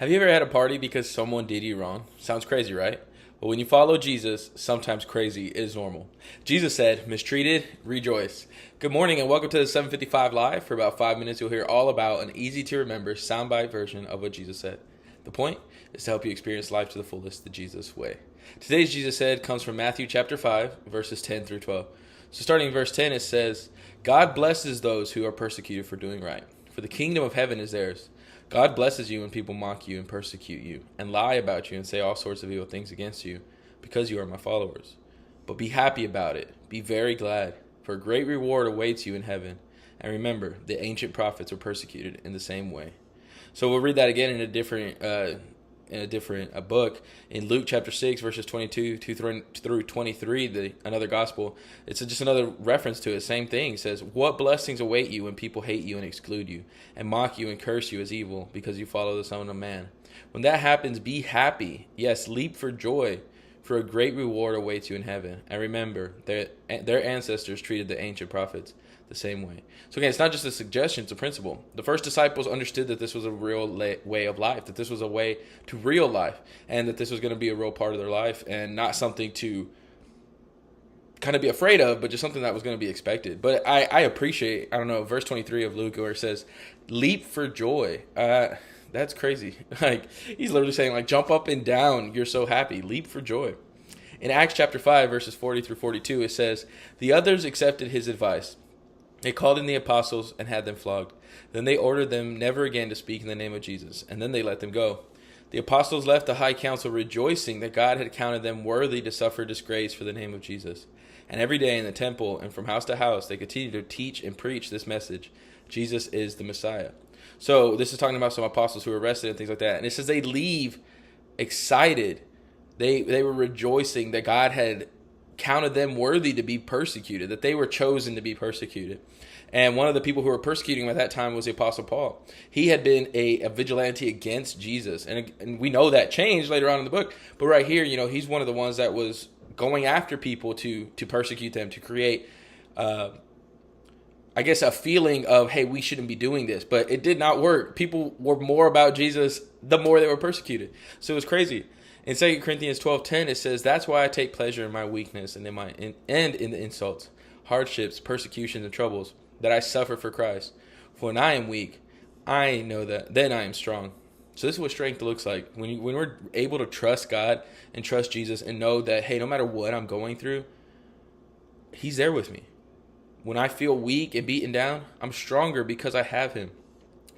Have you ever had a party because someone did you wrong? Sounds crazy, right? But when you follow Jesus, sometimes crazy is normal. Jesus said, "Mistreated, rejoice." Good morning and welcome to the 755 Live. For about 5 minutes, you'll hear all about an easy to remember soundbite version of what Jesus said. The point is to help you experience life to the fullest the Jesus way. Today's Jesus said comes from Matthew chapter 5, verses 10 through 12. So starting in verse 10, it says, "God blesses those who are persecuted for doing right, for the kingdom of heaven is theirs. God blesses you when people mock you and persecute you and lie about you and say all sorts of evil things against you because you are my followers. But be happy about it. Be very glad, for a great reward awaits you in heaven. And remember, the ancient prophets were persecuted in the same way." So we'll read that again in a different book in Luke chapter 6 verses 22 through 23, another gospel. It's just another reference to it. Same thing. It says, "What blessings await you when people hate you and exclude you and mock you and curse you as evil because you follow the Son of Man. When that happens, be happy. Yes, leap for joy, for a great reward awaits you in heaven. And remember, their ancestors treated the ancient prophets the same way." So again, it's not just a suggestion, it's a principle. The first disciples understood that this was a real way of life, that this was a way to real life, and that this was going to be a real part of their life and not something to kind of be afraid of, but just something that was going to be expected. But I appreciate, verse 23 of Luke where it says, "Leap for joy." That's crazy. Like, he's literally saying, like, jump up and down. You're so happy. Leap for joy. In Acts chapter 5, verses 40 through 42, it says, "The others accepted his advice. They called in the apostles and had them flogged. Then they ordered them never again to speak in the name of Jesus, and then they let them go. The apostles left the high council rejoicing that God had counted them worthy to suffer disgrace for the name of Jesus. And every day in the temple and from house to house, they continued to teach and preach this message: Jesus is the Messiah." So this is talking about some apostles who were arrested and things like that. And it says they leave excited. They were rejoicing that God had counted them worthy to be persecuted, that they were chosen to be persecuted. And one of the people who were persecuting him at that time was the Apostle Paul. He had been a vigilante against Jesus. And we know that changed later on in the book. But right here, he's one of the ones that was going after people to persecute them, to create, a feeling of, hey, we shouldn't be doing this. But it did not work. People were more about Jesus the more they were persecuted. So it was crazy. In 2 Corinthians 12:10, it says, "That's why I take pleasure in my weakness and in the insults, hardships, persecutions, and troubles that I suffer for Christ. For when I am weak, I know that then I am strong." So this is what strength looks like. When we're able to trust God and trust Jesus and know that, hey, no matter what I'm going through, he's there with me. When I feel weak and beaten down, I'm stronger because I have him.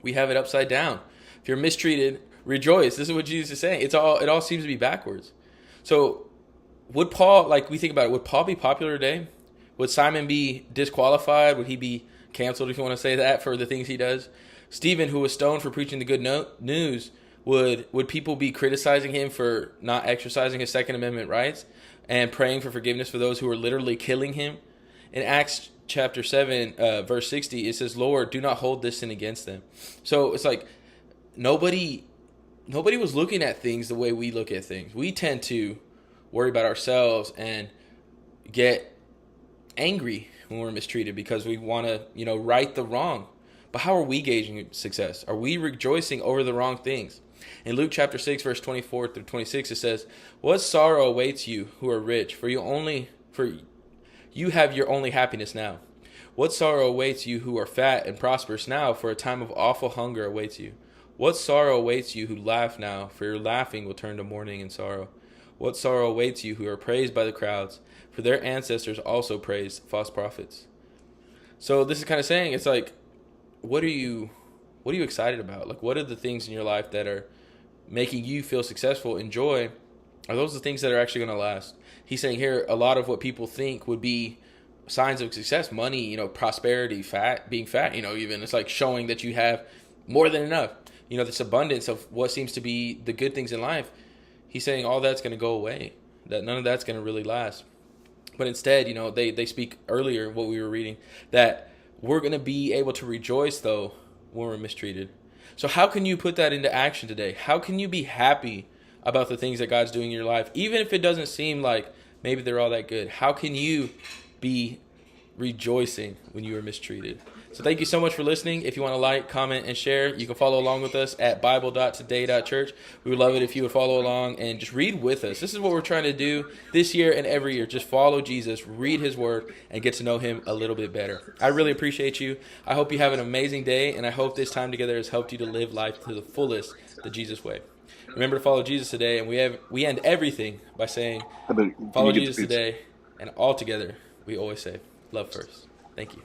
We have it upside down. If you're mistreated, rejoice. This is what Jesus is saying. It all seems to be backwards. So would Paul, like we think about it, would Paul be popular today? Would Simon be disqualified? Would he be canceled, if you want to say that, for the things he does? Stephen, who was stoned for preaching the good news, would people be criticizing him for not exercising his Second Amendment rights and praying for forgiveness for those who were literally killing him? In Acts chapter 7, verse 60, it says, "Lord, do not hold this sin against them." So it's like nobody was looking at things the way we look at things. We tend to worry about ourselves and get angry when we're mistreated because we want to, right the wrong. But how are we gauging success? Are we rejoicing over the wrong things? In Luke chapter 6, verse 24 through 26, it says, "What sorrow awaits you who are rich, for you have your only happiness now. What sorrow awaits you who are fat and prosperous now, for a time of awful hunger awaits you. What sorrow awaits you who laugh now, for your laughing will turn to mourning and sorrow. What sorrow awaits you who are praised by the crowds, for their ancestors also praised false prophets." So this is kind of saying, it's like, what are you excited about? Like, what are the things in your life that are making you feel successful and joy? Are those the things that are actually going to last? He's saying here, a lot of what people think would be signs of success, money, prosperity, being fat, even it's like showing that you have more than enough. This abundance of what seems to be the good things in life. He's saying all that's going to go away, that none of that's going to really last. But instead, they speak earlier, what we were reading, that we're going to be able to rejoice, though, when we're mistreated. So how can you put that into action today? How can you be happy about the things that God's doing in your life, even if it doesn't seem like maybe they're all that good? How can you be rejoicing when you were mistreated. So thank you so much for listening. If you want to like, comment, and share, you can follow along with us at bible.today.church. We would love it if you would follow along and just read with us. This is what we're trying to do this year and every year. Just follow Jesus, read his word, and get to know him a little bit better. I really appreciate you. I hope you have an amazing day, and I hope this time together has helped you to live life to the fullest, the Jesus way. Remember to follow Jesus today, and we end everything by saying, follow Jesus today, and all together we always say, love first. Thank you.